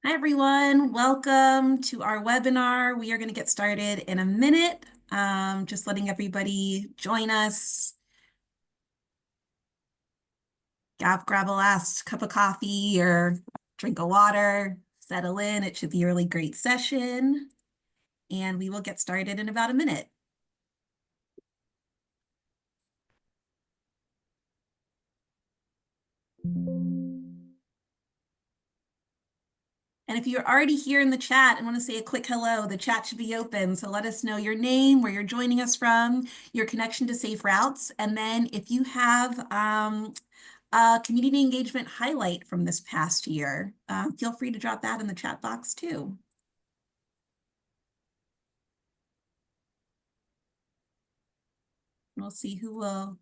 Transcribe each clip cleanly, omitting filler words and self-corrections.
Hi, everyone. Welcome to our webinar. We are going to get started in a minute. Just letting everybody join us. Grab a last cup of coffee or drink of water, settle in. It should be a really great session, and we will get started in about a minute. And if you're already here in the chat and want to say a quick hello, the chat should be open. So let us know your name, where you're joining us from, your connection to Safe Routes. And then if you have a community engagement highlight from this past year, feel free to drop that in the chat box too. We'll see who will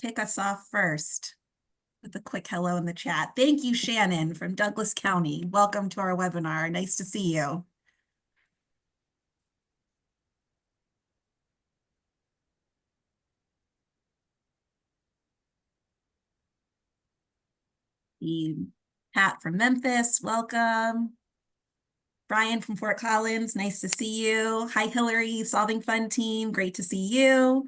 kick us off first with a quick hello in the chat. Thank you, Shannon from Douglas County. Welcome to our webinar. Nice to see you. Pat from Memphis, welcome. Brian from Fort Collins, nice to see you. Hi, Hillary, Solving Fun team, great to see you.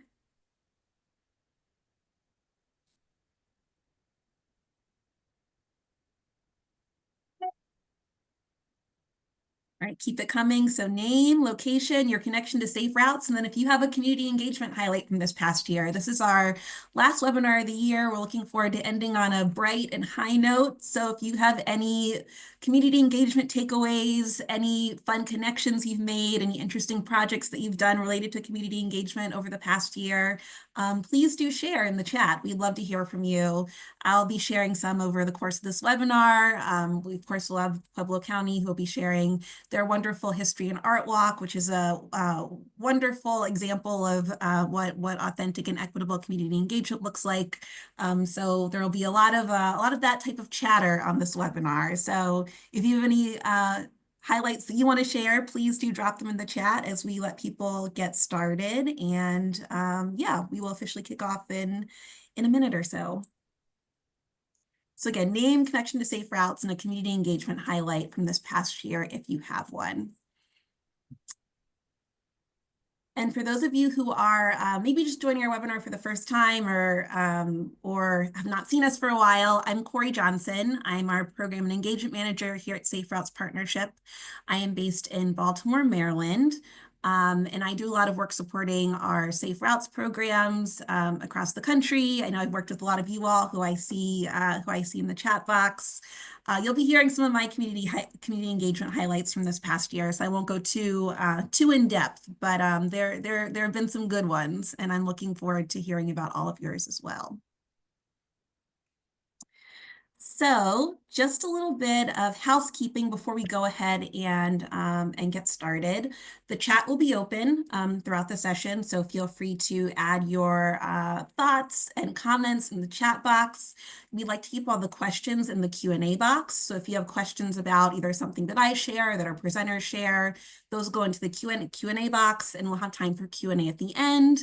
All right, keep it coming. So name, location, your connection to Safe Routes, and then if you have a community engagement highlight from this past year. This is our last webinar of the year. We're looking forward to ending on a bright and high note. So if you have any community engagement takeaways, any fun connections you've made, any interesting projects that you've done related to community engagement over the past year, please do share in the chat. We'd love to hear from you. I'll be sharing some over the course of this webinar. We, of course, will have Pueblo County who will be sharing their wonderful history and art walk, which is a wonderful example of what authentic and equitable community engagement looks like. So there will be a lot of that type of chatter on this webinar. So if you have any highlights that you want to share, please do drop them in the chat as we let people get started. And yeah, we will officially kick off in a minute or so. So again, name, connection to Safe Routes, and a community engagement highlight from this past year if you have one. And for those of you who are maybe just joining our webinar for the first time or have not seen us for a while, I'm Corey Johnson. I'm our Program and Engagement Manager here at Safe Routes Partnership. I am based in Baltimore, Maryland. And I do a lot of work supporting our Safe Routes programs across the country. I know I've worked with a lot of you all who I see in the chat box. You'll be hearing some of my community engagement highlights from this past year, so I won't go too in depth, but there have been some good ones, and I'm looking forward to hearing about all of yours as well. So just a little bit of housekeeping before we go ahead and get started. The chat will be open throughout the session, so feel free to add your thoughts and comments in the chat box. We like to keep all the questions in the Q&A box. So if you have questions about either something that I share, that our presenters share, those go into the Q&A box, and we'll have time for Q&A at the end.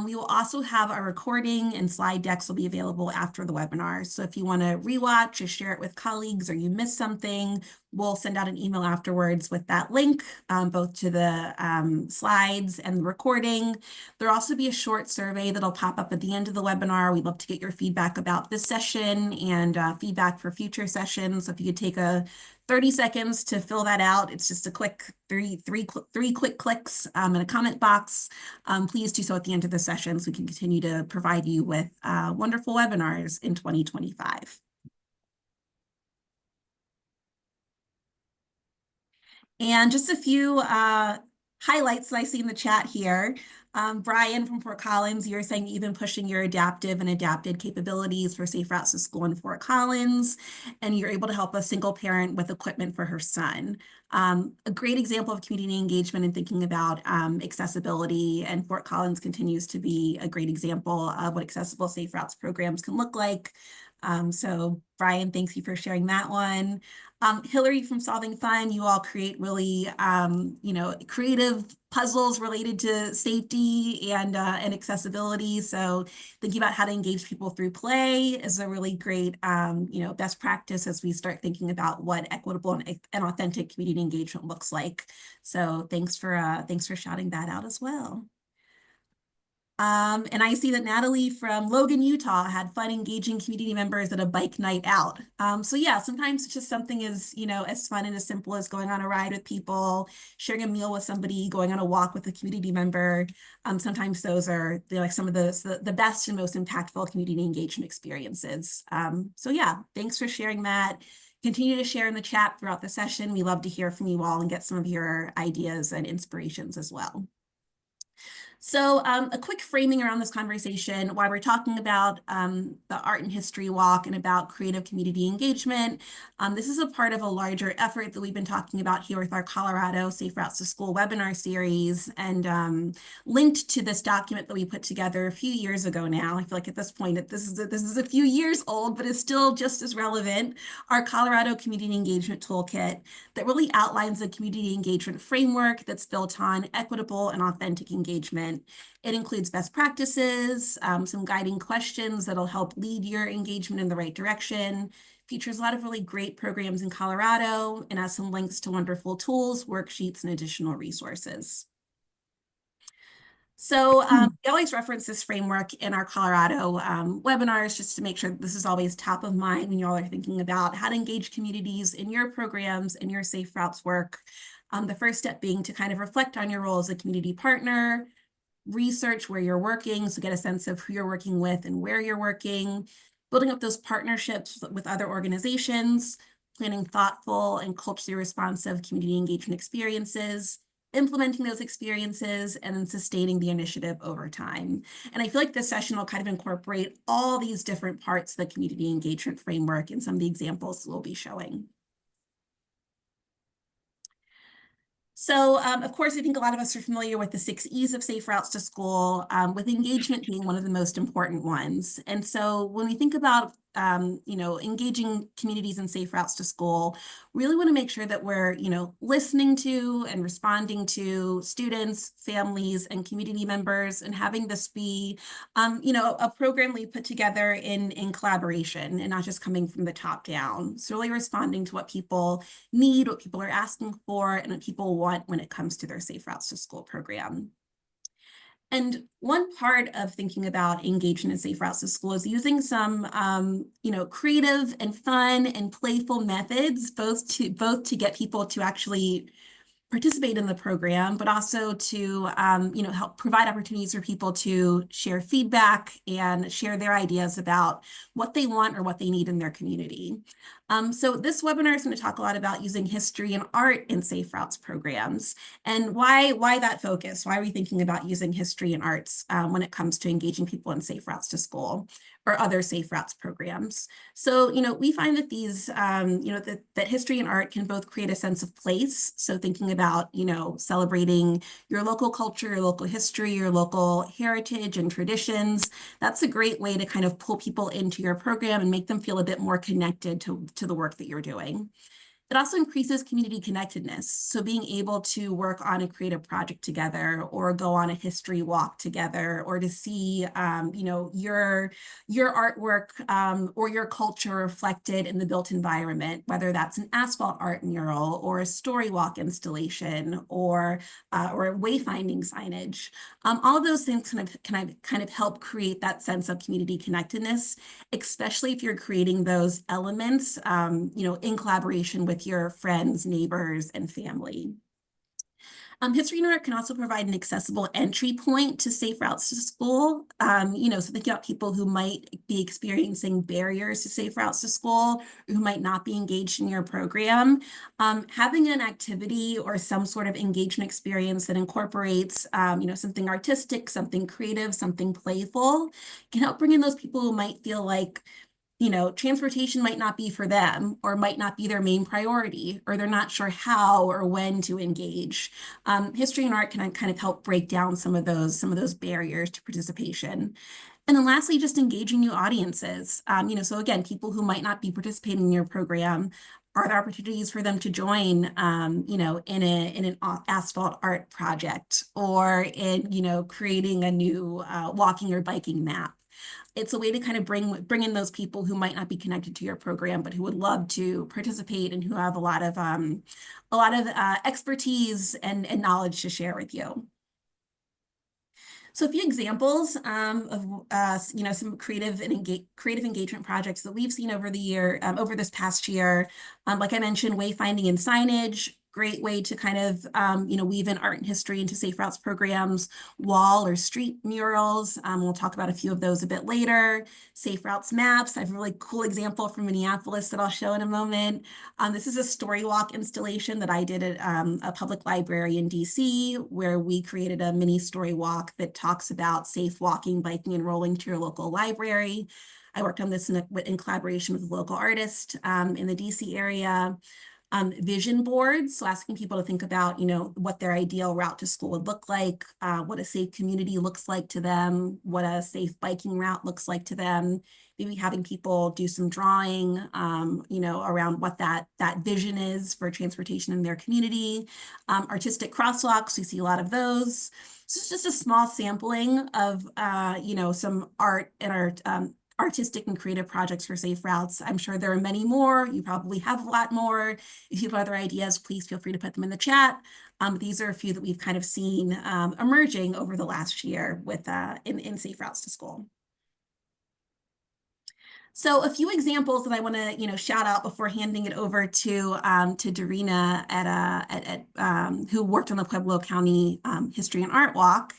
We will also have our recording and slide decks will be available after the webinar. So if you want to rewatch or share it with colleagues or you missed something, we'll send out an email afterwards with that link, both to the slides and the recording. There'll also be a short survey that'll pop up at the end of the webinar. We'd love to get your feedback about this session and feedback for future sessions. So if you could take a 30 seconds to fill that out. It's just a quick three quick clicks in a comment box. Please do so at the end of the session so we can continue to provide you with wonderful webinars in 2025. And just a few highlights that I see in the chat here. Brian from Fort Collins, you're saying you've been pushing your adaptive and adapted capabilities for Safe Routes to School in Fort Collins, and you're able to help a single parent with equipment for her son. A great example of community engagement and thinking about accessibility, and Fort Collins continues to be a great example of what accessible Safe Routes programs can look like. So Brian, thanks you for sharing that one. Hillary from Solving Fun, you all create really, creative puzzles related to safety and accessibility. So thinking about how to engage people through play is a really great, best practice as we start thinking about what equitable and authentic community engagement looks like. So thanks for shouting that out as well. And I see that Natalie from Logan, Utah had fun engaging community members at a bike night out. So yeah, sometimes it's just something as fun and as simple as going on a ride with people, sharing a meal with somebody, going on a walk with a community member. Sometimes those are like some of the best and most impactful community engagement experiences. So yeah, thanks for sharing that. Continue to share in the chat throughout the session. We love to hear from you all and get some of your ideas and inspirations as well. So a quick framing around this conversation, why we're talking about the Art and History Walk and about creative community engagement. This is a part of a larger effort that we've been talking about here with our Colorado Safe Routes to School webinar series, and linked to this document that we put together a few years ago now. I feel like at this point, this is a few years old, but it's still just as relevant. Our Colorado Community Engagement Toolkit that really outlines a community engagement framework that's built on equitable and authentic engagement. It includes best practices, some guiding questions that'll help lead your engagement in the right direction, features a lot of really great programs in Colorado, and has some links to wonderful tools, worksheets, and additional resources. So we always reference this framework in our Colorado webinars just to make sure that this is always top of mind when you all are thinking about how to engage communities in your programs and your Safe Routes work. The first step being to kind of reflect on your role as a community partner, research where you're working, so get a sense of who you're working with and where you're working, building up those partnerships with other organizations, planning thoughtful and culturally responsive community engagement experiences, implementing those experiences, and then sustaining the initiative over time. And I feel like this session will kind of incorporate all these different parts of the community engagement framework in some of the examples we'll be showing. So, of course, I think a lot of us are familiar with the 6 E's of Safe Routes to School, with engagement being one of the most important ones. And so when we think about engaging communities in Safe Routes to School, really want to make sure that we're, listening to and responding to students, families, and community members, and having this be, a program we put together in collaboration and not just coming from the top down. So really responding to what people need, what people are asking for, and what people want when it comes to their Safe Routes to School program. And one part of thinking about engagement in Safe Routes to School is using some, creative and fun and playful methods, both to get people to actually participate in the program, but also to help provide opportunities for people to share feedback and share their ideas about what they want or what they need in their community. So this webinar is going to talk a lot about using history and art in Safe Routes programs, and why that focus? Why are we thinking about using history and arts when it comes to engaging people in Safe Routes to School or other Safe Routes programs? So, we find that these, that history and art can both create a sense of place. So thinking about, celebrating your local culture, your local history, your local heritage and traditions. That's a great way to kind of pull people into your program and make them feel a bit more connected to the work that you're doing. It also increases community connectedness. So being able to work on a creative project together or go on a history walk together or to see, your artwork or your culture reflected in the built environment, whether that's an asphalt art mural or a story walk installation or wayfinding signage. All of those things kind of help create that sense of community connectedness, especially if you're creating those elements, in collaboration with your friends, neighbors, and family. History and art can also provide an accessible entry point to Safe Routes to School. So thinking about people who might be experiencing barriers to Safe Routes to School, or who might not be engaged in your program. Having an activity or some sort of engagement experience that incorporates, something artistic, something creative, something playful, can help bring in those people who might feel like transportation might not be for them or might not be their main priority, or they're not sure how or when to engage. History and art can kind of help break down some of those barriers to participation. And then lastly, just engaging new audiences. So again, people who might not be participating in your program, are there opportunities for them to join, in an asphalt art project, or in, creating a new walking or biking map? It's a way to kind of bring in those people who might not be connected to your program, but who would love to participate and who have a lot of expertise and knowledge to share with you. So a few examples of some creative engagement projects that we've seen over this past year. Like I mentioned, wayfinding and signage. Great way to kind of weave in art and history into Safe Routes programs. Wall or street murals. We'll talk about a few of those a bit later. Safe Routes maps. I have a really cool example from Minneapolis that I'll show in a moment. This is a story walk installation that I did at a public library in DC, where we created a mini story walk that talks about safe walking, biking, and rolling to your local library. I worked on this in collaboration with a local artist in the DC area. Vision boards, so asking people to think about, what their ideal route to school would look like, what a safe community looks like to them, what a safe biking route looks like to them. Maybe having people do some drawing, around what that vision is for transportation in their community. Artistic crosswalks, we see a lot of those. So it's just a small sampling of, some art in our artistic and creative projects for Safe Routes. I'm sure there are many more. You probably have a lot more. If you have other ideas, please feel free to put them in the chat. These are a few that we've kind of seen emerging over the last year with in Safe Routes to School. So a few examples that I want to, shout out before handing it over to Darina who worked on the Pueblo County History and Art Walk.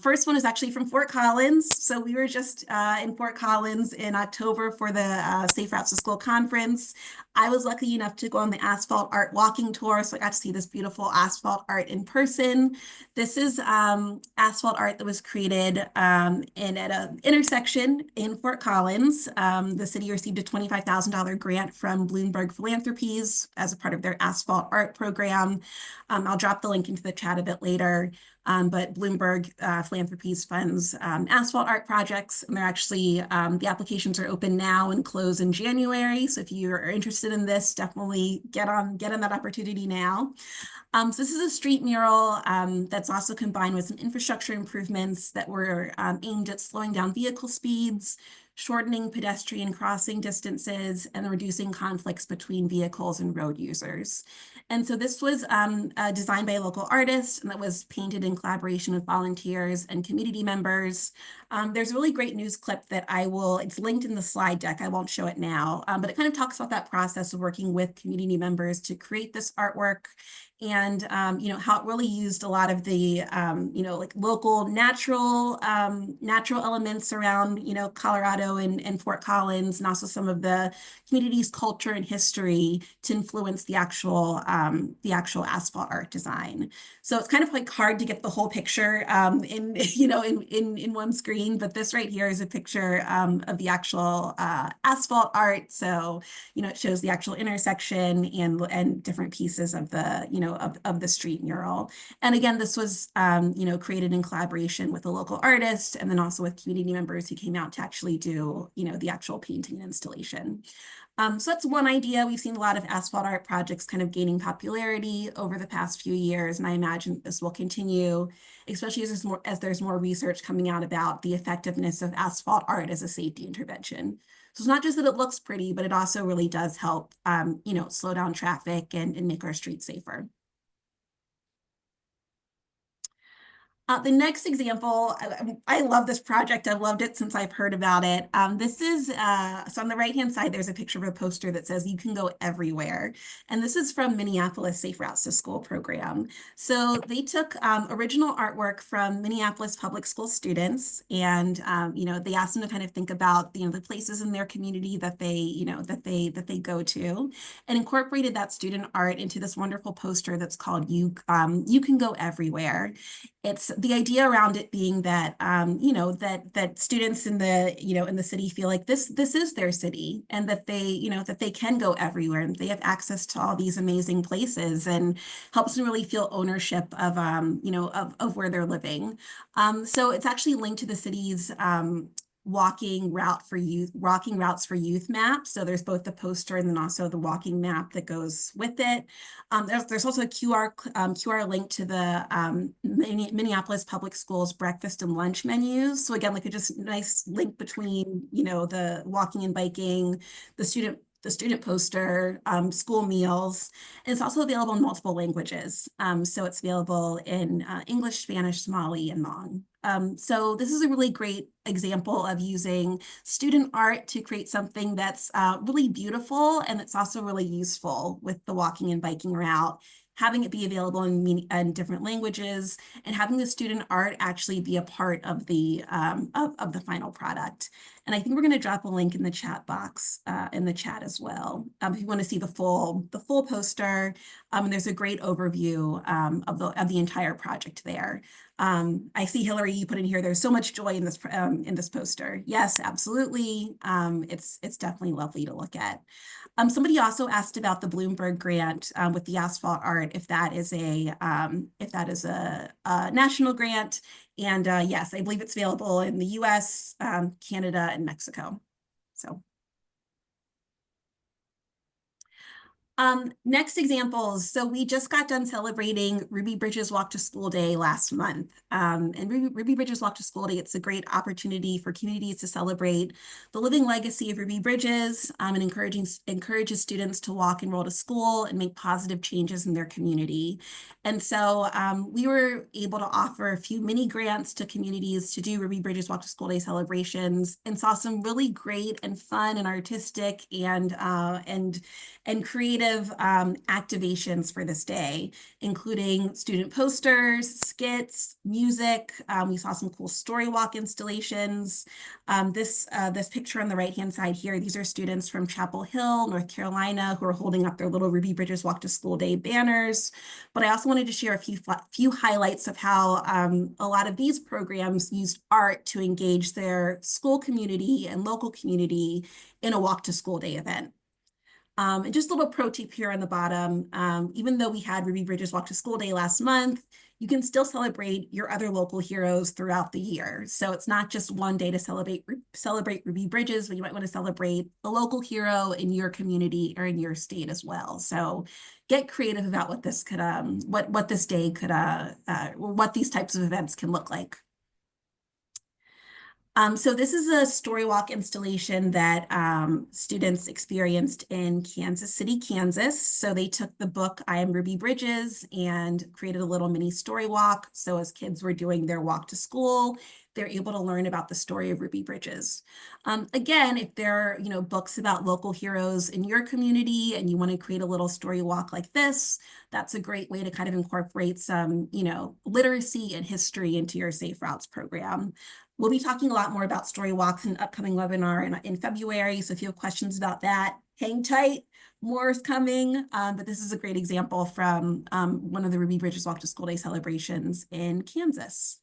First one is actually from Fort Collins. So we were just in Fort Collins in October for the Safe Routes to School conference. I was lucky enough to go on the asphalt art walking tour, so I got to see this beautiful asphalt art in person. This is asphalt art that was created at an intersection in Fort Collins. The city received a $25,000 grant from Bloomberg Philanthropies as a part of their asphalt art program. I'll drop the link into the chat a bit later. But Bloomberg Philanthropies funds asphalt art projects, and they're actually, the applications are open now and close in January. So if you are interested in this, definitely get on that opportunity now. So this is a street mural that's also combined with some infrastructure improvements that were aimed at slowing down vehicle speeds, shortening pedestrian crossing distances, and reducing conflicts between vehicles and road users. And so this was designed by a local artist, and that was painted in collaboration with volunteers and community members. There's a really great news clip that it's linked in the slide deck. I won't show it now, but it kind of talks about that process of working with community members to create this artwork, and how it really used a lot of the like local natural elements around Colorado and Fort Collins, and also some of the community's culture and history to influence the actual asphalt art design. So it's kind of like hard to get the whole picture in one screen, but this right here is a picture of the actual asphalt art. So it shows the actual intersection and different pieces of the of the street mural. And again, this was created in collaboration with a local artist, and then also with community members who came out to actually do the actual painting and installation. So that's one idea. We've seen a lot of asphalt art projects kind of gaining popularity over the past few years, and I imagine this will continue, especially as there's more research coming out about the effectiveness of asphalt art as a safety intervention. So it's not just that it looks pretty, but it also really does help, slow down traffic and make our streets safer. The next example, I love this project. I've loved it since I've heard about it. This is, so on the right-hand side, there's a picture of a poster that says, "You can go everywhere." And this is from Minneapolis Safe Routes to School program. So they took original artwork from Minneapolis public school students, and, they asked them to kind of think about, the places in their community that they go to, and incorporated that student art into this wonderful poster that's called You Can Go Everywhere. It's the idea around it being that, that students in in the city feel like this is their city, and that that they can go everywhere and they have access to all these amazing places, and helps them really feel ownership of, of where they're living. So it's actually linked to the city's, walking routes for youth map. So there's both the poster and then also the walking map that goes with it. There's also a QR link to the Minneapolis Public Schools breakfast and lunch menus. So again, like a just nice link between, the walking and biking, the student poster, school meals, and it's also available in multiple languages. So it's available in English, Spanish, Somali, and Hmong. So this is a really great example of using student art to create something that's really beautiful, and it's also really useful with the walking and biking route, having it be available in different languages, and having the student art actually be a part of the of the final product. And I think we're going to drop a link in the chat box in the chat as well. If you want to see the full poster, there's a great overview of the entire project there. I see, Hillary, you put in here, there's so much joy in this poster. Yes, absolutely. It's definitely lovely to look at. Somebody also asked about the Bloomberg grant with the asphalt art, if that is a national grant. And yes, I believe it's available in the US, Canada, and Mexico. So. Next examples. So we just got done celebrating Ruby Bridges Walk to School Day last month. And Ruby Bridges Walk to School Day, it's a great opportunity for communities to celebrate the living legacy of Ruby Bridges, and encourages students to walk and roll to school and make positive changes in their community. And so we were able to offer a few mini grants to communities to do Ruby Bridges Walk to School Day celebrations, and saw some really great and fun and artistic and creative activations for this day, including student posters, skits, music. We saw some cool story walk installations. This picture on the right-hand side here, these are students from Chapel Hill, North Carolina, who are holding up their little Ruby Bridges Walk to School Day banners. But I also wanted to share a few highlights of how a lot of these programs used art to engage their school community and local community in a Walk to School Day event. And just a little pro tip here on the bottom, even though we had Ruby Bridges Walk to School Day last month, you can still celebrate your other local heroes throughout the year. So it's not just one day to celebrate Ruby Bridges, but you might want to celebrate a local hero in your community or in your state as well. So get creative about what this could, what this day could, what these types of events can look like. So this is a story walk installation that students experienced in Kansas City, Kansas. So they took the book, I Am Ruby Bridges, and created a little mini story walk. So as kids were doing their walk to school, they're able to learn about the story of Ruby Bridges. Again, if there are, books about local heroes in your community and you want to create a little story walk like this, that's a great way to kind of incorporate some, literacy and history into your Safe Routes program. We'll be talking a lot more about story walks in an upcoming webinar in February. So if you have questions about that, hang tight. More is coming, but this is a great example from one of the Ruby Bridges Walk to School Day celebrations in Kansas.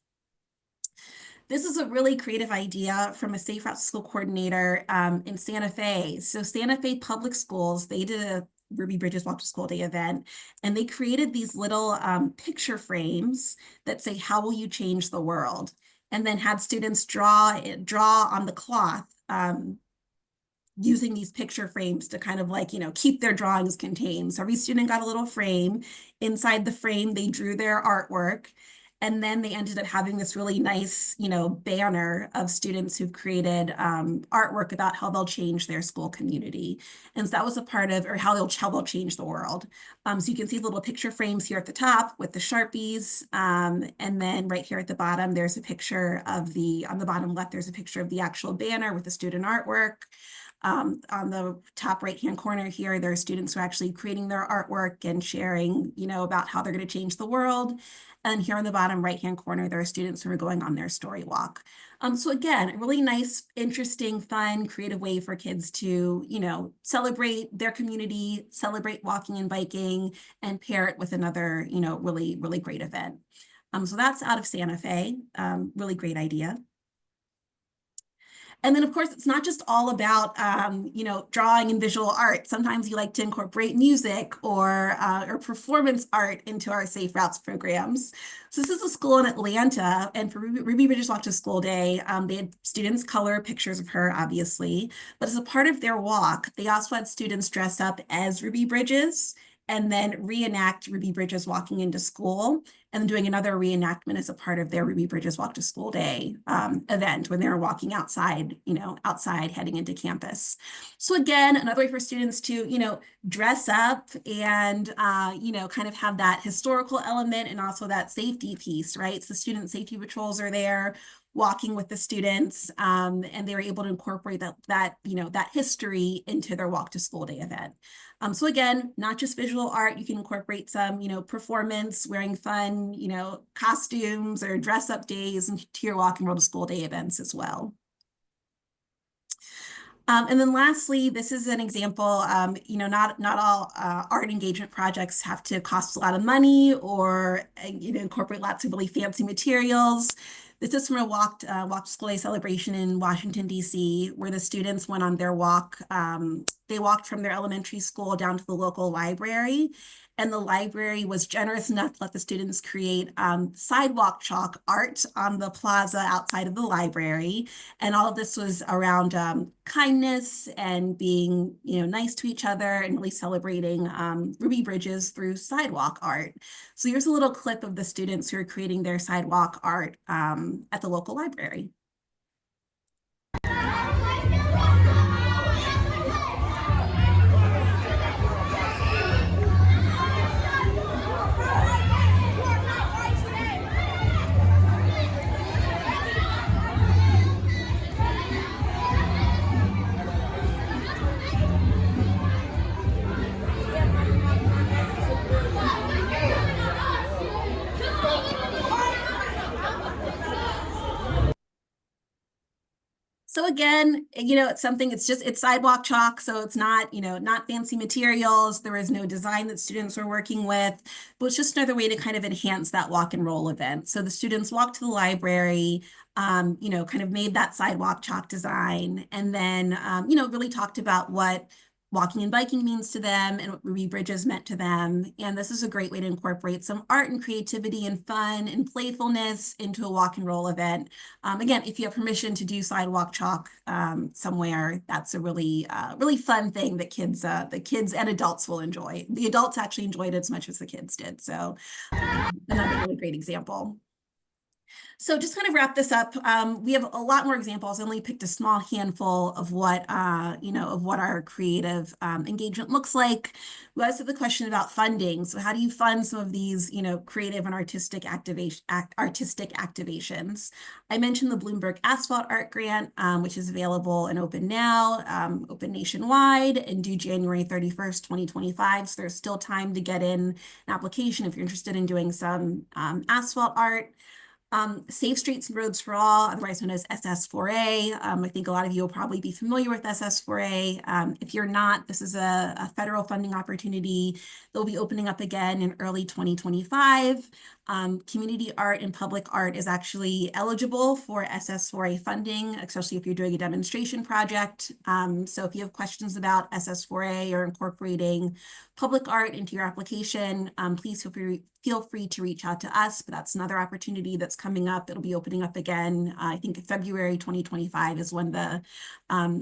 This is a really creative idea from a Safe Routes School coordinator in Santa Fe. So Santa Fe Public Schools, they did a Ruby Bridges Walk to School Day event, and they created these little picture frames that say, "How will you change the world?" And then had students draw on the cloth using these picture frames to kind of like, keep their drawings contained. So every student got a little frame. Inside the frame, they drew their artwork. And then they ended up having this really nice, banner of students who've created artwork about how they'll change their school community. And so that was a part of, or how they'll change the world. So you can see the little picture frames here at the top with the Sharpies. And then right here at the bottom, there's a picture of on the bottom left, there's a picture of the actual banner with the student artwork. On the top right-hand corner here, there are students who are actually creating their artwork and sharing, about how they're going to change the world. And here on the bottom right-hand corner, there are students who are going on their story walk. So again, a really nice, interesting, fun, creative way for kids to, celebrate their community, celebrate walking and biking, and pair it with another, really, really great event. So that's out of Santa Fe, really great idea. And then, of course, it's not just all about, drawing and visual art. Sometimes you like to incorporate music or performance art into our Safe Routes programs. So this is a school in Atlanta, and for Ruby Bridges Walk to School Day, they had students color pictures of her, obviously, but as a part of their walk, they also had students dress up as Ruby Bridges and then reenact Ruby Bridges walking into school and doing another reenactment as a part of their Ruby Bridges Walk to School Day event when they were walking outside, outside heading into campus. So again, another way for students to, dress up and, kind of have that historical element and also that safety piece, right? So student safety patrols are there walking with the students, and they were able to incorporate that history into their walk to school day event. So again, not just visual art, you can incorporate some, performance, wearing fun, costumes or dress up days into your walk and roll to school day events as well. And then lastly, this is an example, not all art engagement projects have to cost a lot of money or, incorporate lots of really fancy materials. This is from a walk to school day celebration in Washington, D.C., where the students went on their walk. They walked from their elementary school down to the local library, and the library was generous enough to let the students create sidewalk chalk art on the plaza outside of the library. And all of this was around kindness and being, nice to each other and really celebrating Ruby Bridges through sidewalk art. So here's a little clip of the students who are creating their sidewalk art at the local library. So again, it's something, it's sidewalk chalk, so it's not, not fancy materials. There is no design that students were working with, but it's just another way to kind of enhance that walk and roll event. So the students walked to the library, kind of made that sidewalk chalk design, and then, really talked about what walking and biking means to them and what Ruby Bridges meant to them. And this is a great way to incorporate some art and creativity and fun and playfulness into a walk and roll event. Again, if you have permission to do sidewalk chalk somewhere, that's a really, really fun thing that the kids and adults will enjoy. The adults actually enjoyed it as much as the kids did. So another really great example. So just kind of wrap this up, we have a lot more examples. I only picked a small handful of what, of what our creative engagement looks like. We also have the question about funding. So how do you fund some of these, creative and artistic activations? I mentioned the Bloomberg Asphalt Art Grant, which is available and open now, open nationwide and due January 31st, 2025. So there's still time to get in an application if you're interested in doing some asphalt art. Safe Streets and Roads for All, otherwise known as SS4A. I think a lot of you will probably be familiar with SS4A. If you're not, this is a federal funding opportunity. They'll be opening up again in early 2025. Community art and public art is actually eligible for SS4A funding, especially if you're doing a demonstration project. So if you have questions about SS4A or incorporating public art into your application, please feel free to reach out to us, but that's another opportunity that's coming up. It'll be opening up again. I think February 2025 is when the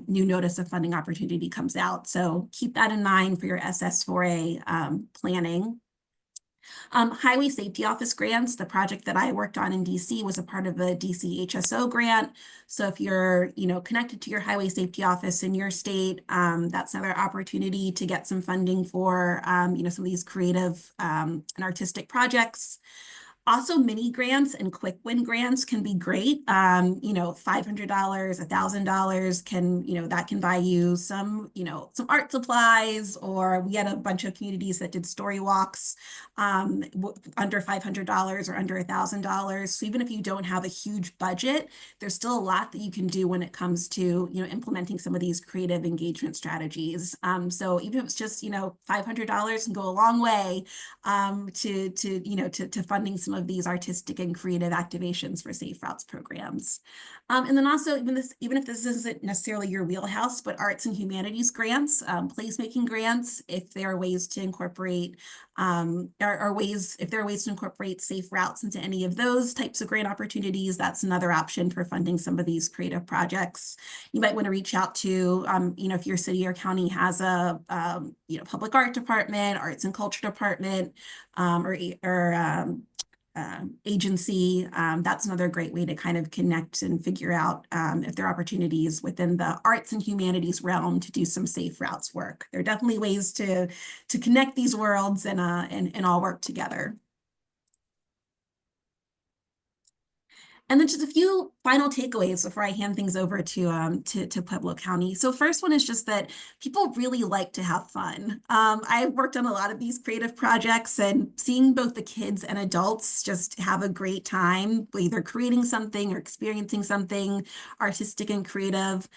new notice of funding opportunity comes out. So keep that in mind for your SS4A planning. Highway Safety Office grants, the project that I worked on in DC was a part of the DC HSO grant. So if you're, connected to your Highway Safety Office in your state, that's another opportunity to get some funding for, some of these creative and artistic projects. Also, mini grants and quick win grants can be great. $500, $1,000 can, that can buy you some, some art supplies, or we had a bunch of communities that did story walks under $500 or under $1,000. So even if you don't have a huge budget, there's still a lot that you can do when it comes to, implementing some of these creative engagement strategies. So even if it's just, $500 can go a long way to funding some of these artistic and creative activations for Safe Routes programs. And then also, even if this isn't necessarily your wheelhouse, but arts and humanities grants, placemaking grants, if there are ways to incorporate, if there are ways to incorporate safe routes into any of those types of grant opportunities, that's another option for funding some of these creative projects. You might want to reach out to, if your city or county has a, public art department, arts and culture department, agency. That's another great way to kind of connect and figure out if there are opportunities within the arts and humanities realm to do some safe routes work. There are definitely ways to connect these worlds and all work together. And then just a few final takeaways before I hand things over to Pueblo County. So first one is just that people really like to have fun. I've worked on a lot of these creative projects, and seeing both the kids and adults just have a great time, either creating something or experiencing something artistic and creative,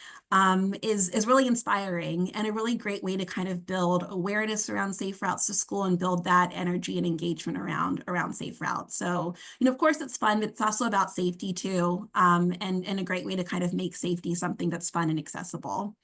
is really inspiring and a really great way to kind of build awareness around safe routes to school and build that energy and engagement around safe routes. So, of course it's fun, but it's also about safety too, and a great way to kind of make safety something that's fun and accessible.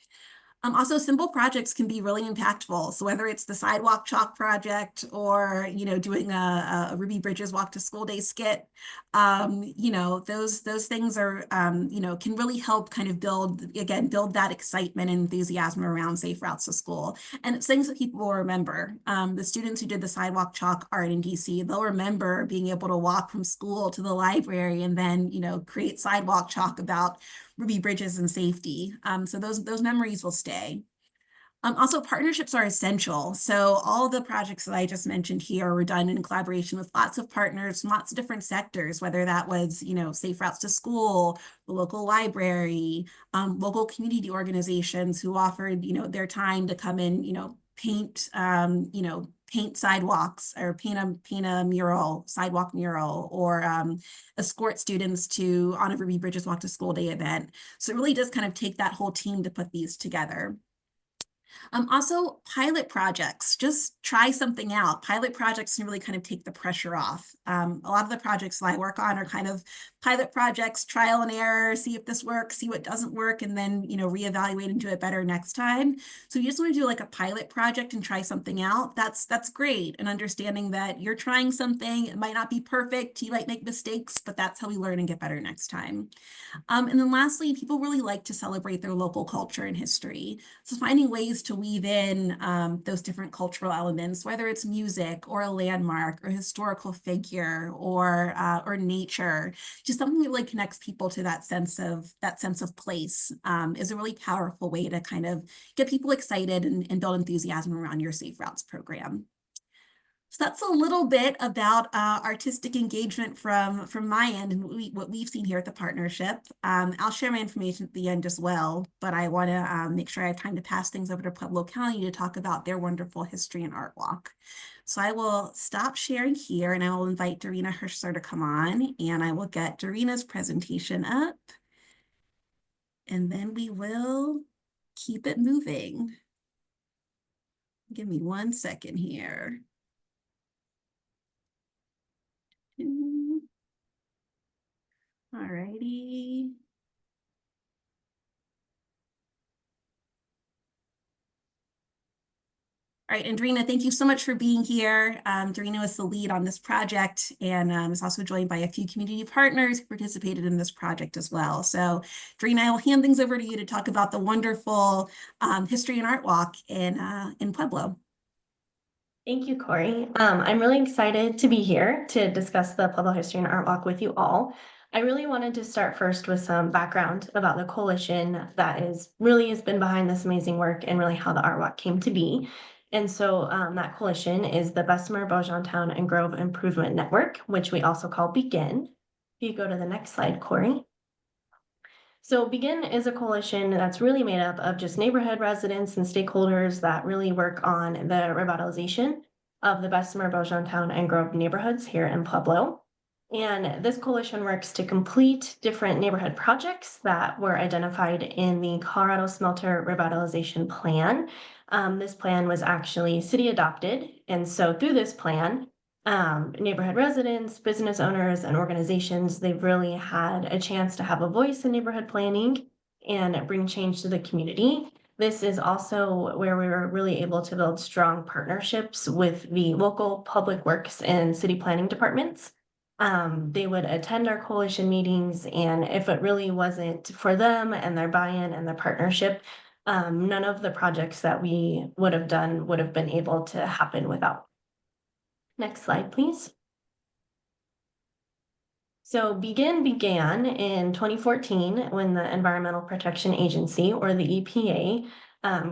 Also, simple projects can be really impactful. So whether it's the sidewalk chalk project or, doing a Ruby Bridges Walk to School Day skit, those things are, can really help kind of build that excitement and enthusiasm around safe routes to school. And it's things that people will remember. The students who did the sidewalk chalk art in DC, they'll remember being able to walk from school to the library and then, create sidewalk chalk about Ruby Bridges and safety. So those memories will stay. Also, partnerships are essential. So all the projects that I just mentioned here were done in collaboration with lots of partners from lots of different sectors, whether that was, Safe Routes to School, the local library, local community organizations who offered, their time to come in, paint, paint sidewalks or paint a mural, sidewalk mural, or escort students on a Ruby Bridges Walk to School Day event. So it really does kind of take that whole team to put these together. Also, pilot projects, just try something out. Pilot projects can really kind of take the pressure off. A lot of the projects that I work on are kind of pilot projects, trial and error, see if this works, see what doesn't work, and then, reevaluate and do it better next time. So if you just want to do like a pilot project and try something out, that's great. And understanding that you're trying something, it might not be perfect, you might make mistakes, but that's how we learn and get better next time. And then lastly, people really like to celebrate their local culture and history. So finding ways to weave in those different cultural elements, whether it's music or a landmark or historical figure or nature, just something that really connects people to that sense of place, is a really powerful way to kind of get people excited and build enthusiasm around your Safe Routes program. So that's a little bit about artistic engagement from my end and what we've seen here at the partnership. I'll share my information at the end as well, but I want to make sure I have time to pass things over to Pueblo County to talk about their wonderful history and art walk. So I will stop sharing here and I will invite Dorina Hirschler to come on, and I will get Dorina's presentation up, and then we will keep it moving. Give me 1 second here. All righty. All right, and Dorina, thank you so much for being here. Dorina was the lead on this project and is also joined by a few community partners who participated in this project as well. So Dorina, I will hand things over to you to talk about the wonderful history and art walk in Pueblo. Thank you, Corey. I'm really excited to be here to discuss the Pueblo History and Art Walk with you all. I really wanted to start first with some background about the coalition that has been behind this amazing work and really how the Art Walk came to be. And so that coalition is the Bessemer, Beaujon Town, and Grove Improvement Network, which we also call BEGIN. If you go to the next slide, Corey. So BEGIN is a coalition that's really made up of just neighborhood residents and stakeholders that really work on the revitalization of the Bessemer, Beaujon Town, and Grove neighborhoods here in Pueblo. And this coalition works to complete different neighborhood projects that were identified in the Colorado Smelter Revitalization Plan. This plan was actually city adopted. And so through this plan, neighborhood residents, business owners, and organizations, they've really had a chance to have a voice in neighborhood planning and bring change to the community. This is also where we were really able to build strong partnerships with the local public works and city planning departments. They would attend our coalition meetings, and if it really wasn't for them and their buy-in and their partnership, none of the projects that we would have done would have been able to happen without. Next slide, please. So Begin began in 2014 when the Environmental Protection Agency, or the EPA,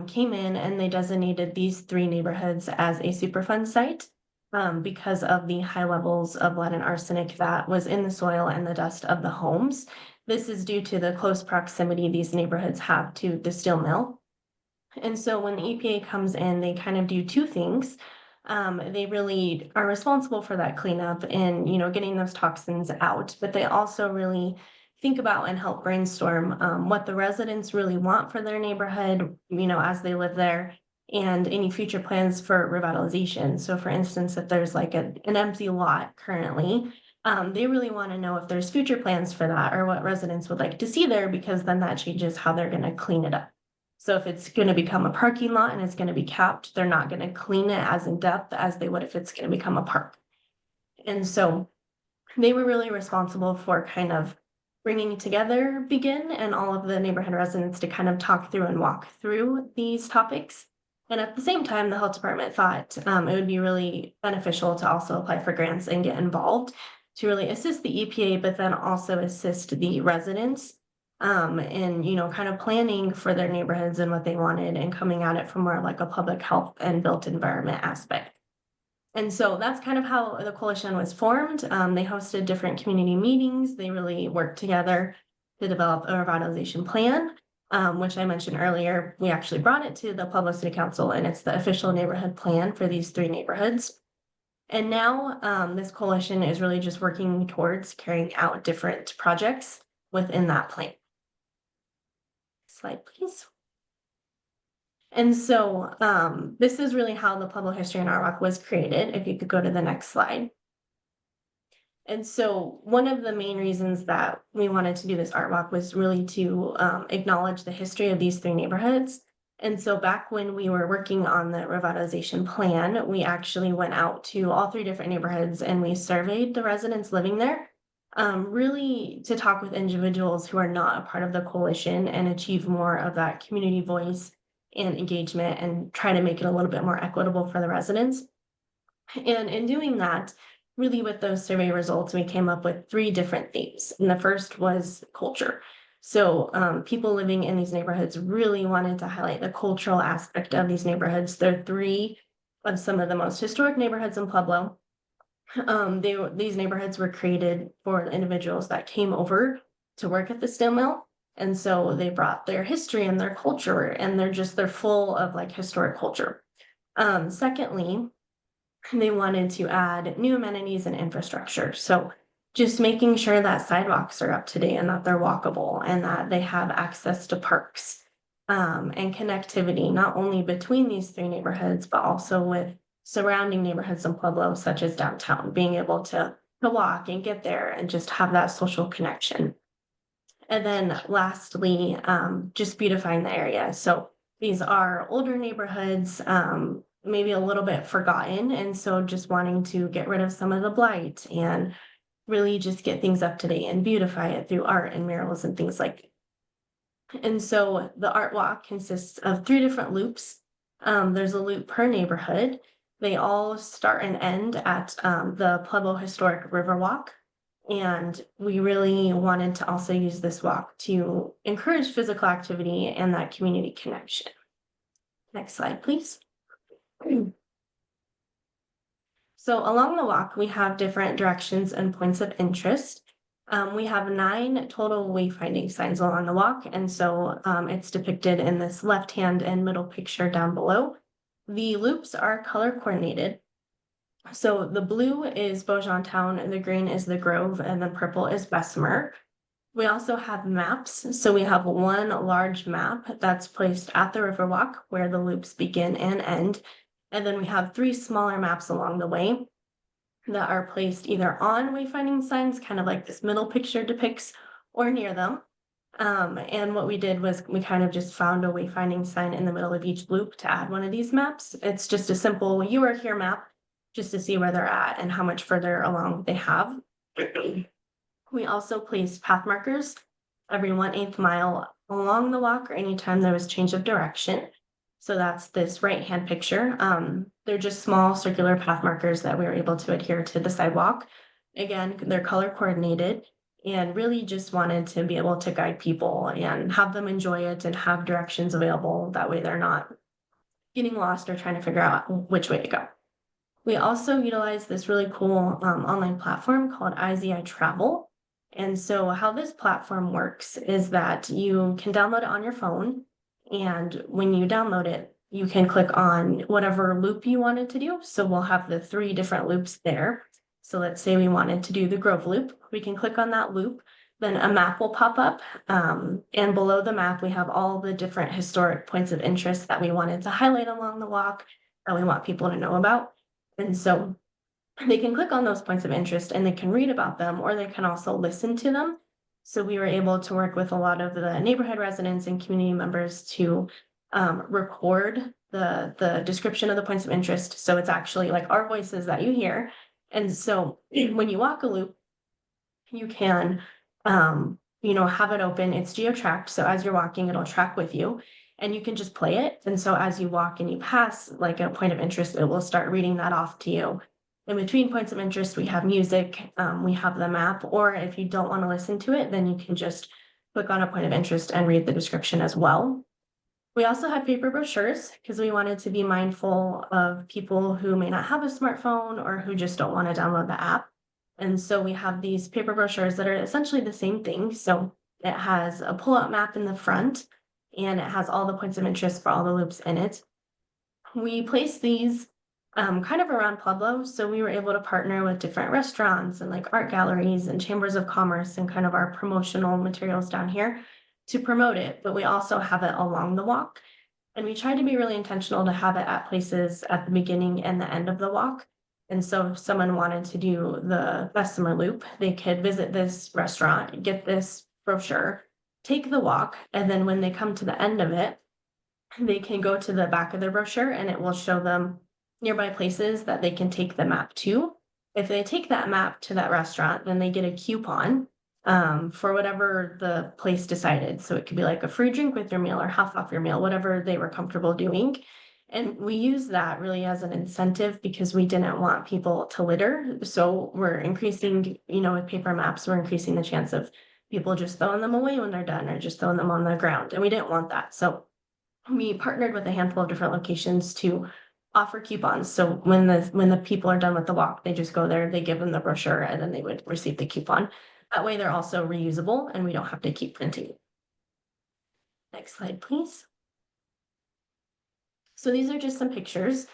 came in and they designated these 3 neighborhoods as a Superfund site because of the high levels of lead and arsenic that was in the soil and the dust of the homes. This is due to the close proximity these neighborhoods have to the steel mill. And so when the EPA comes in, they kind of do 2 things. They really are responsible for that cleanup and, getting those toxins out, but they also really think about and help brainstorm what the residents really want for their neighborhood, as they live there, and any future plans for revitalization. So for instance, if there's like an empty lot currently, they really want to know if there's future plans for that or what residents would like to see there, because then that changes how they're going to clean it up. So if it's going to become a parking lot and it's going to be capped, they're not going to clean it as in depth as they would if it's going to become a park. And so they were really responsible for kind of bringing together Begin and all of the neighborhood residents to kind of talk through and walk through these topics. And at the same time, the health department thought it would be really beneficial to also apply for grants and get involved to really assist the EPA, but then also assist the residents and kind of planning for their neighborhoods and what they wanted and coming at it from more like a public health and built environment aspect. And so that's kind of how the coalition was formed. They hosted different community meetings. They really worked together to develop a revitalization plan, which I mentioned earlier. We actually brought it to the Pueblo City Council, and it's the official neighborhood plan for these 3 neighborhoods. And now this coalition is really just working towards carrying out different projects within that plan. Slide, please. And so this is really how the Pueblo History and Art Walk was created. If you could go to the next slide. And so one of the main reasons that we wanted to do this art walk was really to acknowledge the history of these 3 neighborhoods. And so back when we were working on the revitalization plan, we actually went out to all 3 different neighborhoods and we surveyed the residents living there, really to talk with individuals who are not a part of the coalition and achieve more of that community voice and engagement and try to make it a little bit more equitable for the residents. And in doing that, really with those survey results, we came up with 3 different themes. And the first was culture. So people living in these neighborhoods really wanted to highlight the cultural aspect of these neighborhoods. They're 3 of some of the most historic neighborhoods in Pueblo. These neighborhoods were created for the individuals that came over to work at the steel mill. And so they brought their history and their culture, and they're full of like historic culture. Secondly, they wanted to add new amenities and infrastructure. So just making sure that sidewalks are up to date and that they're walkable and that they have access to parks and connectivity, not only between these 3 neighborhoods, but also with surrounding neighborhoods in Pueblo, such as downtown, being able to walk and get there and just have that social connection. And then lastly, just beautifying the area. So these are older neighborhoods, maybe a little bit forgotten. And so just wanting to get rid of some of the blight and really just get things up to date and beautify it through art and murals and things like that. And so the art walk consists of 3 different loops. There's a loop per neighborhood. They all start and end at the Pueblo Historic River Walk. And we really wanted to also use this walk to encourage physical activity and that community connection. Next slide, please. So along the walk, we have different directions and points of interest. We have 9 total wayfinding signs along the walk, and so it's depicted in this left-hand and middle picture down below. The loops are color coordinated. So the blue is Beaujontown, and the green is the Grove, and the purple is Bessemer. We also have maps. So we have 1 large map that's placed at the Riverwalk where the loops begin and end. And then we have 3 smaller maps along the way. that are placed either on wayfinding signs, kind of like this middle picture depicts, or near them. And what we did was we kind of just found a wayfinding sign in the middle of each loop to add one of these maps. It's just a simple "you are here" map, just to see where they're at and how much further along they have. We also placed path markers every 1/8 mile along the walk or anytime there was change of direction. So that's this right-hand picture. They're just small circular path markers that we were able to adhere to the sidewalk. Again, they're color coordinated and really just wanted to be able to guide people and have them enjoy it and have directions available. That way they're not getting lost or trying to figure out which way to go. We also utilize this really cool online platform called IZI Travel. And so, how this platform works is that you can download it on your phone. And when you download it, you can click on whatever loop you wanted to do. So, we'll have the 3 different loops there. So, let's say we wanted to do the Grove loop. We can click on that loop. Then a map will pop up. And below the map, we have all the different historic points of interest that we wanted to highlight along the walk that we want people to know about. And so they can click on those points of interest and they can read about them, or they can also listen to them. So we were able to work with a lot of the neighborhood residents and community members to record the description of the points of interest. So it's actually like our voices that you hear. And so when you walk a loop, you can have it open. It's geo-tracked, so as you're walking it'll track with you and you can just play it. And so as you walk and you pass like a point of interest, it will start reading that off to you. In between points of interest we have music, we have the map, or if you don't want to listen to it, then you can just click on a point of interest and read the description as well. We also have paper brochures because we wanted to be mindful of people who may not have a smartphone or who just don't want to download the app. And so we have these paper brochures that are essentially the same thing. So it has a pull-out map in the front and it has all the points of interest for all the loops in it. We place these kind of around Pueblo. So we were able to partner with different restaurants and like art galleries and chambers of commerce and kind of our promotional materials down here to promote it. But we also have it along the walk. And we tried to be really intentional to have it at places at the beginning and the end of the walk. And so if someone wanted to do the Bessemer Loop, they could visit this restaurant, get this brochure, take the walk, and then when they come to the end of it, they can go to the back of the brochure and it will show them nearby places that they can take the map to. If they take that map to that restaurant, then they get a coupon for whatever the place decided. So it could be like a free drink with your meal or half off your meal, whatever they were comfortable doing. And we use that really as an incentive because we didn't want people to litter. So we're increasing, with paper maps, we're increasing the chance of people just throwing them away when they're done or just throwing them on the ground. And we didn't want that. So we partnered with a handful of different locations to offer coupons. So when the people are done with the walk, they just go there, they give them the brochure, and then they would receive the coupon. That way they're also reusable and we don't have to keep printing. Next slide, please. So these are just some pictures.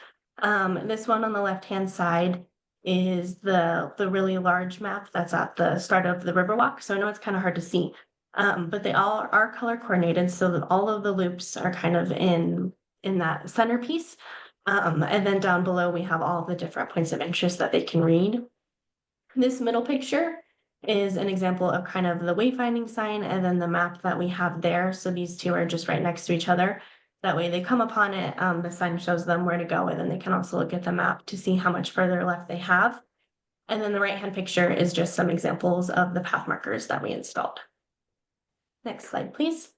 This one on the left-hand side is the really large map that's at the start of the Riverwalk. So I know it's kind of hard to see, but they all are color coordinated so that all of the loops are kind of in that centerpiece. And then down below we have all the different points of interest that they can read. This middle picture is an example of kind of the wayfinding sign and then the map that we have there. So these two are just right next to each other. That way they come upon it, the sign shows them where to go, and then they can also look at the map to see how much further left they have. And then the right-hand picture is just some examples of the path markers that we installed. Next slide, please.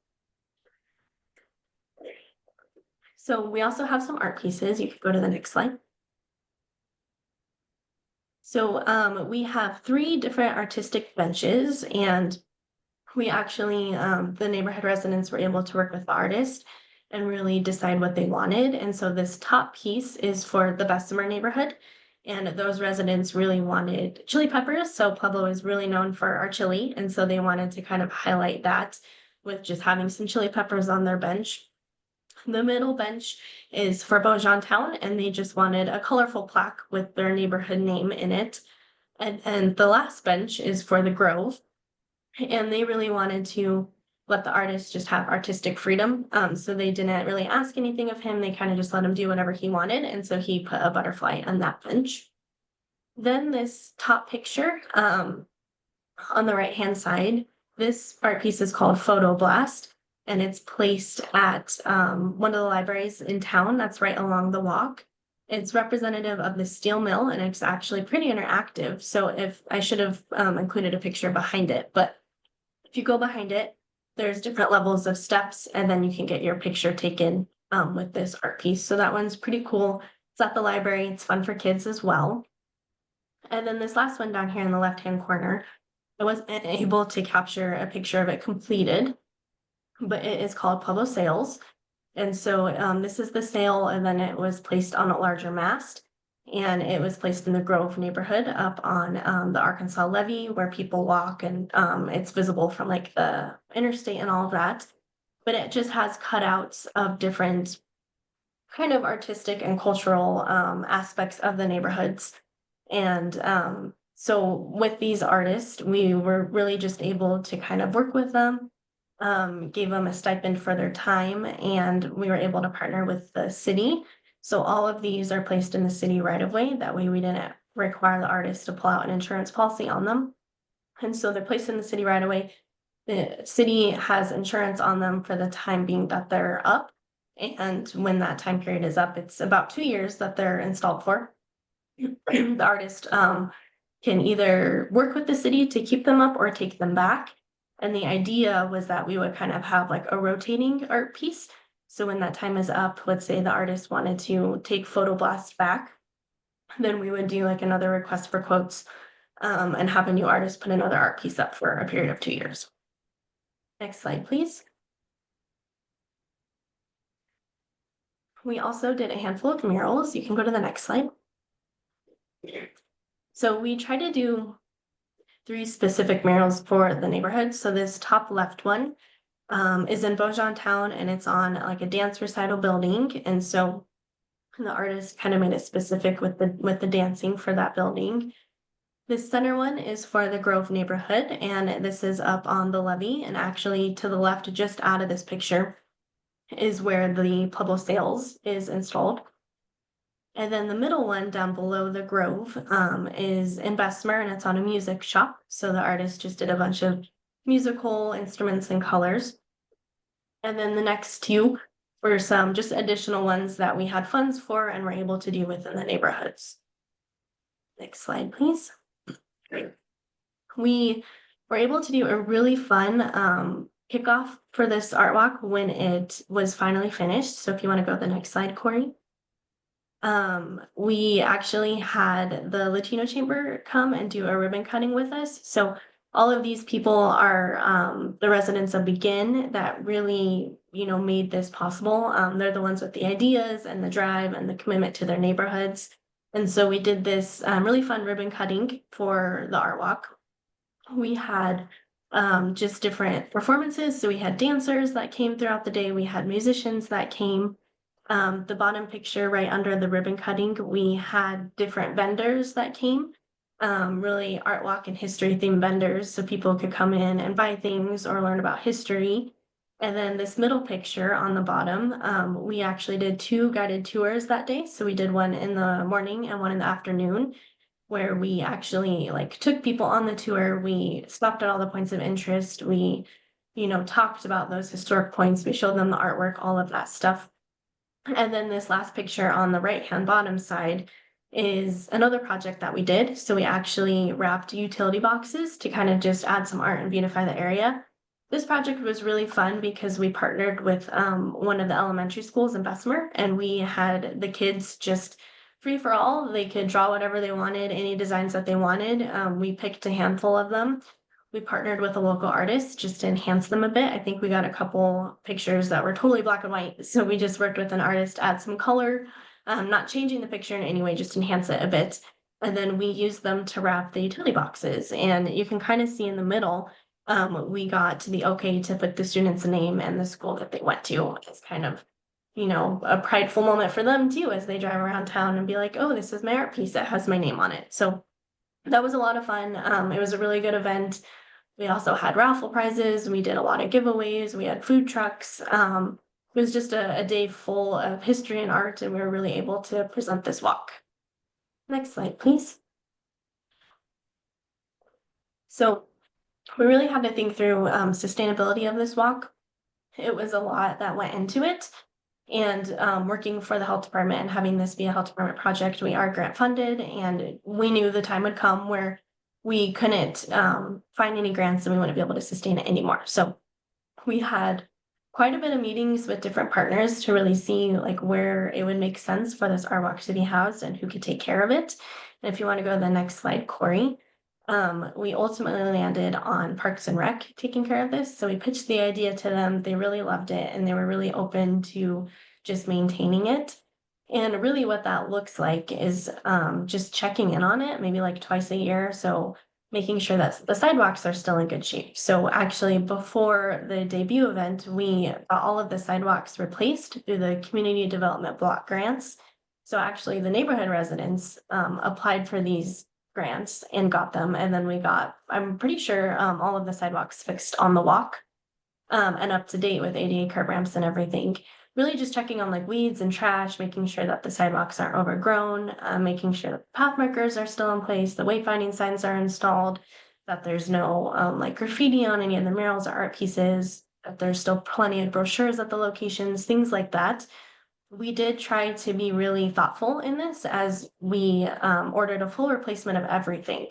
So we also have some art pieces. You could go to the next slide. So we have 3 different artistic benches, and we actually, the neighborhood residents were able to work with the artist and really decide what they wanted. And so this top piece is for the Bessemer neighborhood. And those residents really wanted chili peppers. So Pueblo is really known for our chili. And so they wanted to kind of highlight that with just having some chili peppers on their bench. The middle bench is for Town, and they just wanted a colorful plaque with their neighborhood name in it. And the last bench is for the Grove. And they really wanted to let the artist just have artistic freedom. So they didn't really ask anything of him. They kind of just let him do whatever he wanted. And so he put a butterfly on that bench. Then this top picture, on the right-hand side, this art piece is called Photo Blast, and it's placed at one of the libraries in town that's right along the walk. It's representative of the steel mill, and it's actually pretty interactive. So if I should have included a picture behind it, but if you go behind it, there's different levels of steps, and then you can get your picture taken with this art piece. So that one's pretty cool. It's at the library. It's fun for kids as well. And then this last one down here in the left-hand corner, I wasn't able to capture a picture of it completed, but it is called Pueblo Sails. And so this is the sail, and then it was placed on a larger mast. And it was placed in the Grove neighborhood up on the Arkansas Levee where people walk, and it's visible from like the interstate and all of that. But it just has cutouts of different kind of artistic and cultural aspects of the neighborhoods. And so with these artists, we were really just able to kind of work with them, gave them a stipend for their time, and we were able to partner with the city. So all of these are placed in the city right of way. That way we didn't require the artist to pull out an insurance policy on them. And so they're placed in the city right away. The city has insurance on them for the time being that they're up. And when that time period is up, it's about 2 years that they're installed for. The artist can either work with the city to keep them up or take them back. And the idea was that we would kind of have like a rotating art piece. So when that time is up, let's say the artist wanted to take Photo Blast back, then we would do like another request for quotes and have a new artist put another art piece up for a period of 2 years. Next slide, please. We also did a handful of murals. You can go to the next slide. So we try to do 3 specific murals for the neighborhood. So this top left one is in Beaujon Town, and it's on like a dance recital building. And so the artist kind of made it specific with the dancing for that building. This center one is for the Grove neighborhood, and this is up on the levee. And actually to the left, just out of this picture, is where the Pueblo Sails is installed. And then the middle one down below the Grove is in Bessemer, and it's on a music shop. So the artist just did a bunch of musical instruments and colors. And then the next 2 were some just additional ones that we had funds for and were able to do within the neighborhoods. Next slide, please. We were able to do a really fun kickoff for this art walk when it was finally finished. So if you want to go to the next slide, Corey. We actually had the Latino Chamber come and do a ribbon cutting with us. So all of these people are the residents of Begin that really, made this possible. They're the ones with the ideas and the drive and the commitment to their neighborhoods. And so we did this really fun ribbon cutting for the art walk. We had just different performances. So we had dancers that came throughout the day. We had musicians that came. The bottom picture right under the ribbon cutting, we had different vendors that came, really art walk and history themed vendors, so people could come in and buy things or learn about history. And then this middle picture on the bottom, we actually did 2 guided tours that day. So we did one in the morning and one in the afternoon, where we actually like took people on the tour. We stopped at all the points of interest. We, talked about those historic points. We showed them the artwork, all of that stuff. And then this last picture on the right-hand bottom side is another project that we did. So we actually wrapped utility boxes to kind of just add some art and beautify the area. This project was really fun because we partnered with one of the elementary schools in Bessemer, and we had the kids just free for all. They could draw whatever they wanted, any designs that they wanted. We picked a handful of them. We partnered with a local artist just to enhance them a bit. I think we got a couple pictures that were totally black and white. So we just worked with an artist to add some color, not changing the picture in any way, just enhance it a bit. And then we used them to wrap the utility boxes. And you can kind of see in the middle, we got the okay to put the student's name and the school that they went to. It's kind of, a prideful moment for them too, as they drive around town and be like, oh, this is my art piece that has my name on it. So that was a lot of fun. It was a really good event. We also had raffle prizes. We did a lot of giveaways. We had food trucks. It was just a day full of history and art, and we were really able to present this walk. Next slide, please. So we really had to think through sustainability of this walk. It was a lot that went into it. And working for the health department and having this be a health department project, we are grant funded, and we knew the time would come where we couldn't find any grants and we wouldn't be able to sustain it anymore. So we had quite a bit of meetings with different partners to really see like where it would make sense for this art walk to be housed and who could take care of it. And if you want to go to the next slide, Corey, we ultimately landed on Parks and Rec taking care of this. So we pitched the idea to them. They really loved it and they were really open to just maintaining it. And really what that looks like is just checking in on it, maybe like twice a year. So making sure that the sidewalks are still in good shape. So actually before the debut event, we got all of the sidewalks replaced through the community development block grants. So actually the neighborhood residents applied for these grants and got them. And then we got, I'm pretty sure all of the sidewalks fixed on the walk and up to date with ADA curb ramps and everything. Really just checking on like weeds and trash, making sure that the sidewalks aren't overgrown, making sure that the path markers are still in place, the wayfinding signs are installed, that there's no like graffiti on any of the murals or art pieces, that there's still plenty of brochures at the locations, things like that. We did try to be really thoughtful in this as we ordered a full replacement of everything.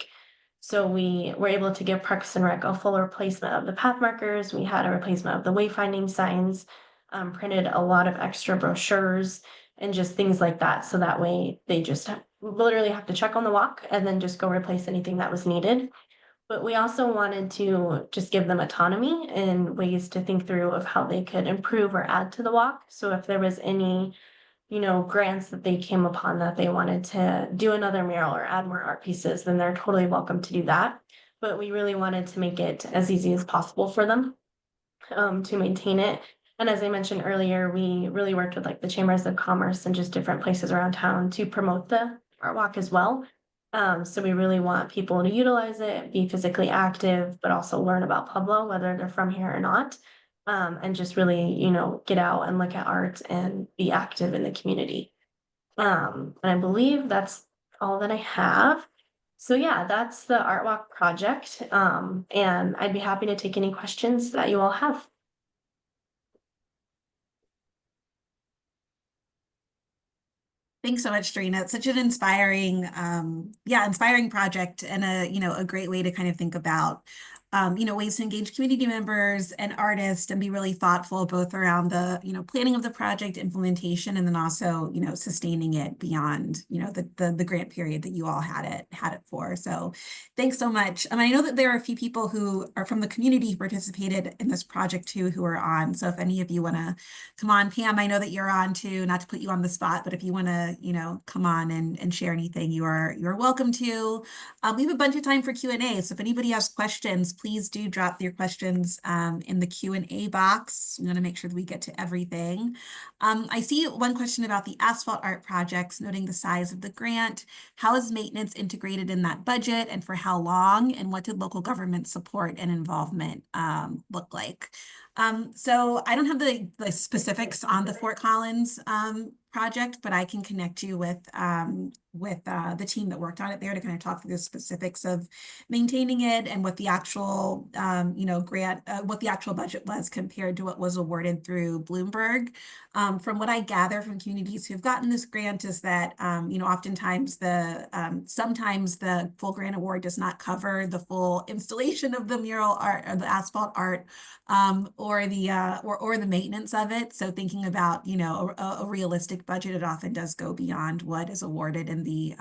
So we were able to give Parks and Rec a full replacement of the path markers. We had a replacement of the wayfinding signs, printed a lot of extra brochures and just things like that. So that way they just literally have to check on the walk and then just go replace anything that was needed. But we also wanted to just give them autonomy and ways to think through of how they could improve or add to the walk. So if there was any grants that they came upon that they wanted to do another mural or add more art pieces, then they're totally welcome to do that. But we really wanted to make it as easy as possible for them to maintain it. And as I mentioned earlier, we really worked with like the chambers of commerce and just different places around town to promote the art walk as well. So we really want people to utilize it, be physically active, but also learn about Pueblo, whether they're from here or not. And just really, get out and look at art and be active in the community. And I believe that's all that I have. So yeah, that's the Art Walk project. And I'd be happy to take any questions that you all have. Thanks so much, Trina. It's such an inspiring, inspiring project and a great way to kind of think about, ways to engage community members and artists and be really thoughtful both around the, planning of the project, implementation, and then also, sustaining it beyond, the grant period that you all had it for. So thanks so much. And I know that there are a few people who are from the community who participated in this project too, who are on. So if any of you want to come on, Pam, I know that you're on too, not to put you on the spot, but if you want to, come on and share anything, you're welcome to. We have a bunch of time for Q&A. So if anybody has questions, please do drop your questions in the Q&A box. We want to make sure that we get to everything. I see one question about the asphalt art projects, noting the size of the grant. How is maintenance integrated in that budget and for how long? And what did local government support and involvement look like? So I don't have the specifics on the Fort Collins project, but I can connect you with the team that worked on it there to kind of talk through the specifics of maintaining it and what the actual grant, what the actual budget was compared to what was awarded through Bloomberg. From what I gather from communities who've gotten this grant is that oftentimes sometimes the full grant award does not cover the full installation of the mural art or the asphalt art or the maintenance of it. So thinking about a realistic budget, it often does go beyond what is awarded in the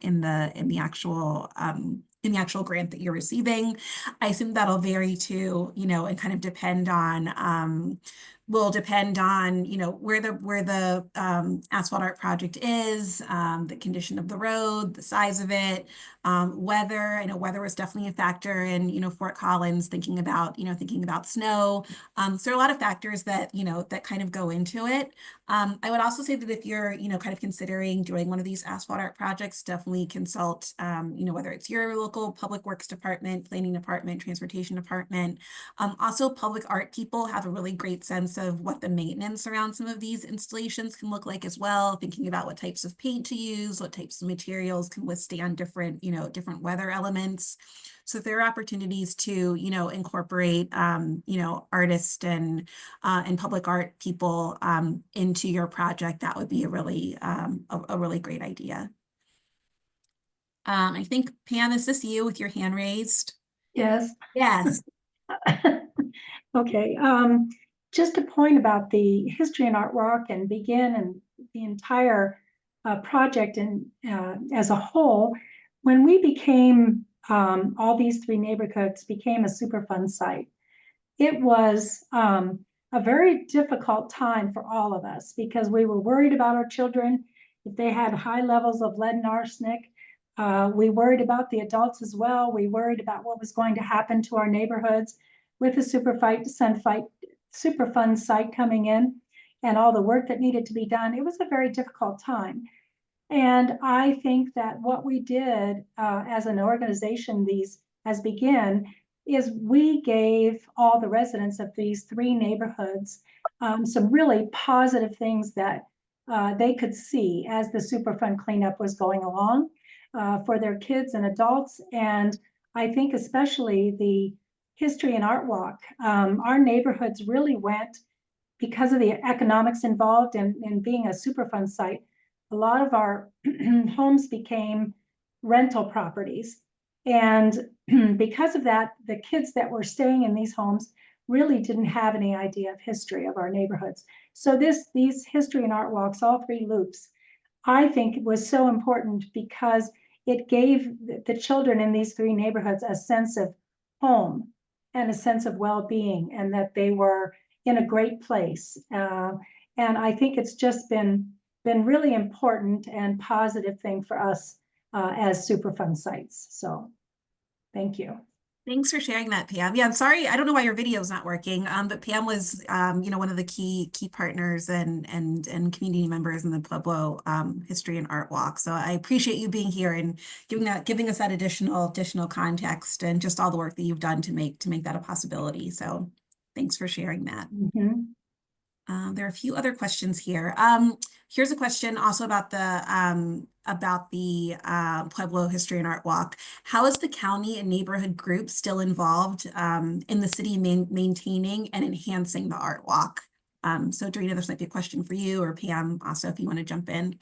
in the actual grant that you're receiving. I assume that'll vary too, and kind of depend on will depend on where the asphalt art project is, the condition of the road, the size of it, weather. I know weather was definitely a factor in Fort Collins, thinking about snow. So there are a lot of factors that that kind of go into it. I would also say that if you're kind of considering doing one of these asphalt art projects, definitely consult whether it's your local public works department, planning department, transportation department. Also, public art people have a really great sense sense of what the maintenance around some of these installations can look like as well, thinking about what types of paint to use, what types of materials can withstand different, different weather elements. So if there are opportunities to, incorporate, artists and public art people into your project, that would be a really, a really great idea. I think, Pam, is this you with your hand raised? Yes. Yes. Okay. Just a point about the history and art walk and begin and the entire project and as a whole. When we became all these three neighborhoods became a Superfund site, it was a very difficult time for all of us because we were worried about our children if they had high levels of lead and arsenic. We worried about the adults as well. We worried about what was going to happen to our neighborhoods with the Superfund site coming in and all the work that needed to be done. It was a very difficult time. And I think that what we did as an organization, these as Begin, is we gave all the residents of these three neighborhoods some really positive things that they could see as the Superfund cleanup was going along for their kids and adults. And I think especially the history and art walk, our neighborhoods really went because of the economics involved in being a Superfund site. A lot of our homes became rental properties. And because of that, the kids that were staying in these homes really didn't have any idea of history of our neighborhoods. So these history and art walks, all three loops, I think was so important because it gave the children in these three neighborhoods a sense of home and a sense of well-being and that they were in a great place. And I think it's just been really important and positive thing for us as Superfund sites. So thank you. Thanks for sharing that, Pam. Yeah, I'm sorry. I don't know why your video is not working. But Pam was, one of the key partners and community members in the Pueblo History and Art Walk. So I appreciate you being here and giving us that additional context and just all the work that you've done to make that a possibility. So thanks for sharing that. Mm-hmm. There are a few other questions here. Here's a question also about the Pueblo History and Art Walk. How is the county and neighborhood group still involved in the city maintaining and enhancing the art walk? So Dorina, this might be a question for you, or Pam also, if you want to jump in.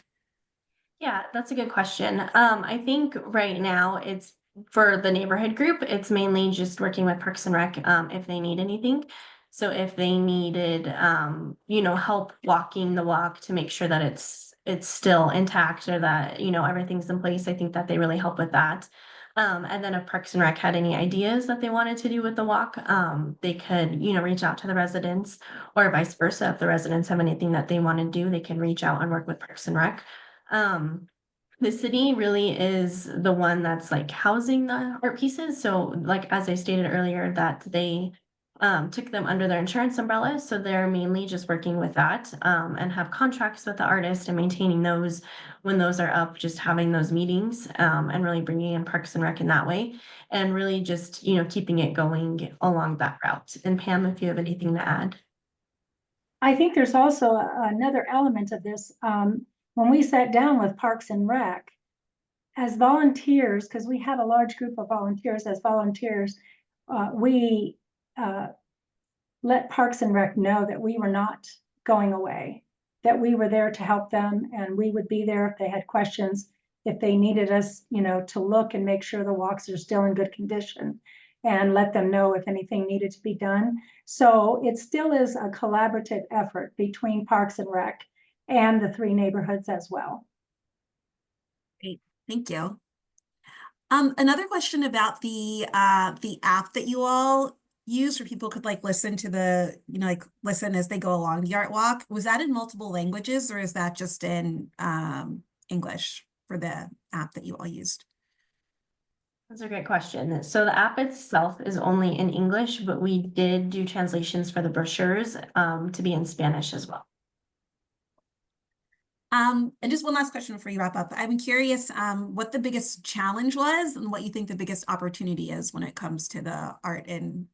Yeah, that's a good question. I think right now it's for the neighborhood group, it's mainly just working with Parks and Rec if they need anything. So if they needed help walking the walk to make sure that it's still intact or that, everything's in place, I think that they really help with that. And then if Parks and Rec had any ideas that they wanted to do with the walk, they could, reach out to the residents or vice versa. If the residents have anything that they want to do, they can reach out and work with Parks and Rec. Um, the city really is the one that's like housing the art pieces. So like, as I stated earlier, that they took them under their insurance umbrella. So they're mainly just working with that and have contracts with the artist and maintaining those when those are up, just having those meetings and really bringing in Parks and Rec in that way and really just, keeping it going along that route. And Pam, if you have anything to add. I think there's also another element of this. When we sat down with Parks and Rec, as volunteers, because we had a large group of volunteers as volunteers, we let Parks and Rec know that we were not going away, that we were there to help them and we would be there if they had questions, if they needed us, to look and make sure the walks are still in good condition and let them know if anything needed to be done. So it still is a collaborative effort between Parks and Rec and the three neighborhoods as well. Great, thank you. Another question about the app that you all use where people could like listen to listen as they go along the art walk. Was that in multiple languages or is that just in English for the app that you all used? That's a great question. So the app itself is only in English, but we did do translations for the brochures to be in Spanish as well. And just one last question before you wrap up. I'm curious what the biggest challenge was and what you think the biggest opportunity is when it comes to the art and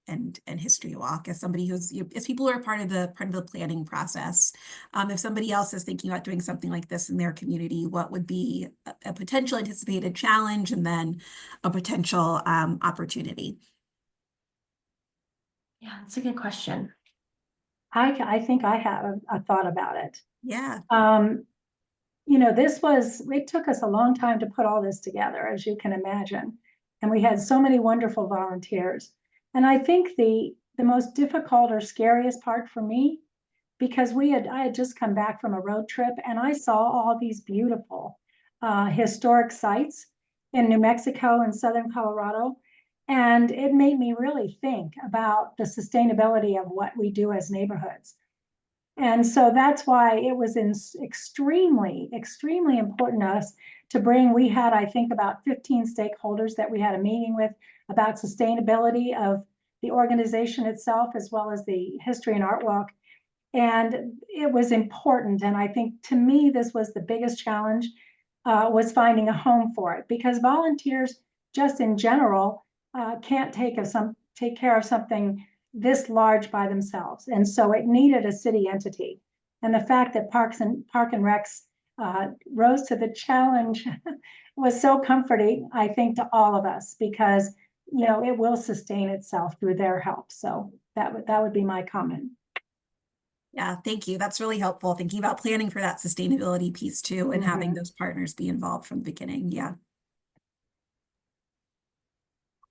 history walk. As somebody who's, as people who are part of the planning process, if somebody else is thinking about doing something like this in their community, what would be a potential anticipated challenge and then a potential opportunity? Yeah, that's a good question. I think I have a thought about it. Yeah. It took us a long time to put all this together, as you can imagine. And we had so many wonderful volunteers. And I think the most difficult or scariest part for me, because I had just come back from a road trip and I saw all these beautiful historic sites in New Mexico and southern Colorado. And it made me really think about the sustainability of what we do as neighborhoods. And so that's why it was extremely, extremely important to us to bring. We had, I think, about 15 stakeholders that we had a meeting with about sustainability of the organization itself, as well as the history and art walk. And it was important. And I think to me, this was the biggest challenge, was finding a home for it, because volunteers just in general can't take care of something this large by themselves. And so it needed a city entity. And the fact that Park and Recs rose to the challenge was so comforting, I think, to all of us, because it will sustain itself through their help. So that would be my comment. Yeah, thank you. That's really helpful. Thinking about planning for that sustainability piece too, and having those partners be involved from the beginning. Yeah.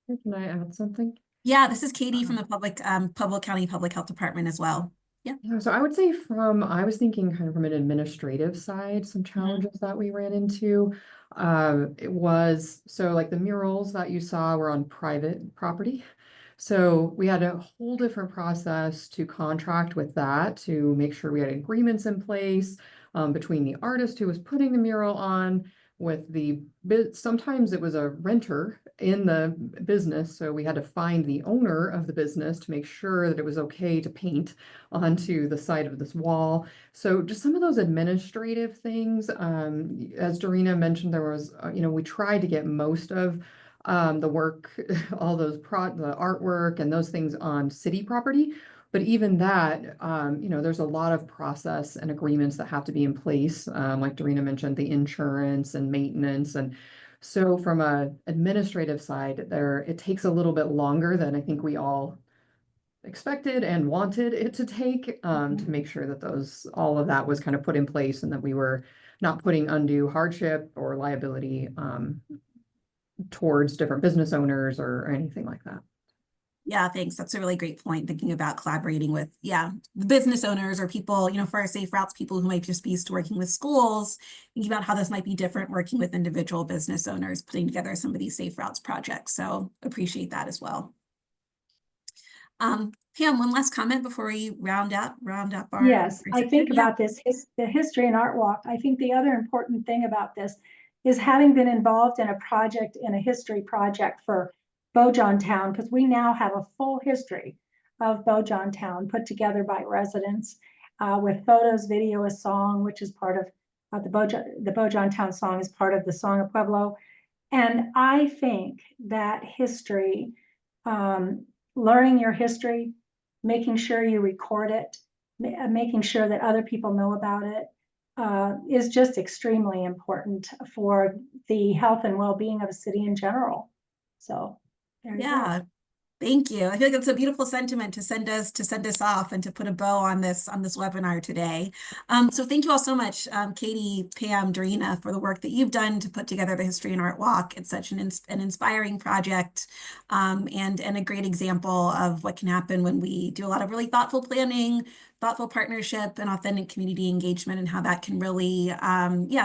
Can I add something? Yeah, this is Katie from the Pueblo County Public Health Department as well. Yeah. Yeah, so I would say I was thinking kind of from an administrative side, some challenges that we ran into. It was, so like the murals that you saw were on private property. So we had a whole different process to contract with that to make sure we had agreements in place between the artist who was putting the mural on with sometimes it was a renter in the business. So we had to find the owner of the business to make sure that it was okay to paint onto the side of this wall. So just some of those administrative things, as Dorina mentioned, there was, we tried to get most of the work, all those the artwork and those things on city property. But even that, there's a lot of process and agreements that have to be in place. Like Dorina mentioned, the insurance and maintenance. And so from a administrative side, it takes a little bit longer than I think we all expected and wanted it to take to make sure that all of that was kind of put in place and that we were not putting undue hardship or liability towards different business owners or anything like that. Yeah, thanks. That's a really great point. Thinking about collaborating with, the business owners or people, for our safe routes, people who might just be used to working with schools, thinking about how this might be different working with individual business owners, putting together some of these safe routes projects. So appreciate that as well. Pam, one last comment before we round up our. Yes, I think about the history and art walk. I think the other important thing about this is having been involved in a history project for Beaujon Town, because we now have a full history of Beaujon Town put together by residents with photos, video, a song, which is part of the Beaujon Town song is part of the Song of Pueblo. And I think that history, learning your history, making sure you record it, making sure that other people know about it, is just extremely important for the health and well-being of a city in general. So there you go. Thank you. I feel like that's a beautiful sentiment to send us off and to put a bow on this webinar today. So thank you all so much, Katie, Pam, Dorina, for the work that you've done to put together the History and Art Walk. It's such an inspiring project and a great example of what can happen when we do a lot of really thoughtful planning, thoughtful partnership, and authentic community engagement, and how that can really,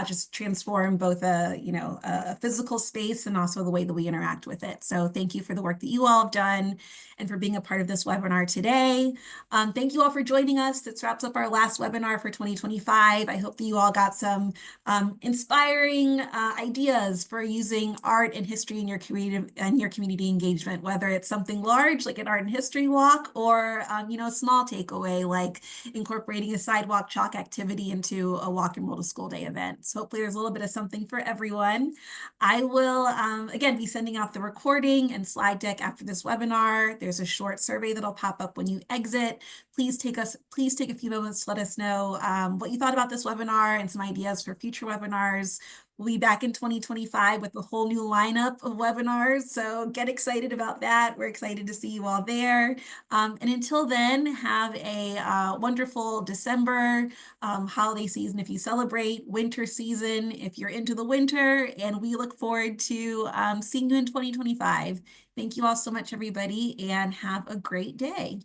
just transform both a physical space and also the way that we interact with it. So thank you for the work that you all have done and for being a part of this webinar today. Thank you all for joining us. This wraps up our last webinar for 2025. I hope that you all got some inspiring ideas for using art and history in your community engagement, whether it's something large like an art and history walk or a small takeaway like incorporating a sidewalk chalk activity into a walk and roll to school day event. So hopefully there's a little bit of something for everyone. I will, again, be sending out the recording and slide deck after this webinar. There's a short survey that'll pop up when you exit. Please take a few moments to let us know what you thought about this webinar and some ideas for future webinars. We'll be back in 2025 with a whole new lineup of webinars, so get excited about that. We're excited to see you all there. And until then, have a wonderful December holiday season if you celebrate, winter season if you're into the winter, and we look forward to seeing you in 2025. Thank you all so much, everybody, and have a great day.